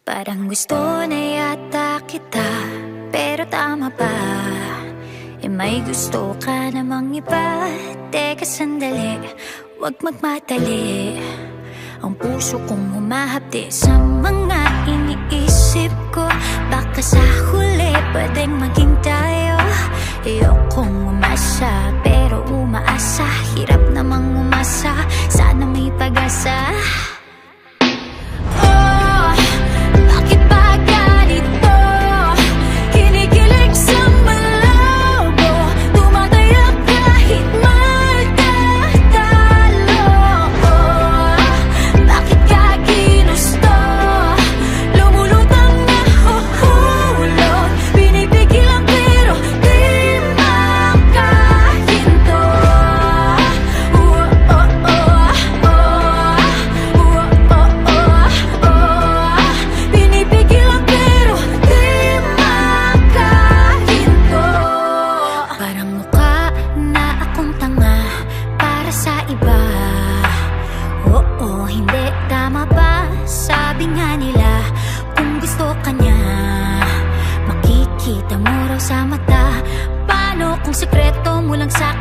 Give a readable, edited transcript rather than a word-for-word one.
Parang gusto na yata kita, pero tama ba? May gusto ka namang iba. Teka sandali, wag magmadali. Ang puso kong humahapdi sa mga iniisip ko. Baka sa huli pwedeng maging tayo. Ayokong umasa, pero umaasa. Hirap namang umasa, sana may pag-asa. Oo, hindi tama ba? Sabi nga nila, kung gusto ka niya, makikita mo raw sa mata. Paano kung sekreto mo lang sa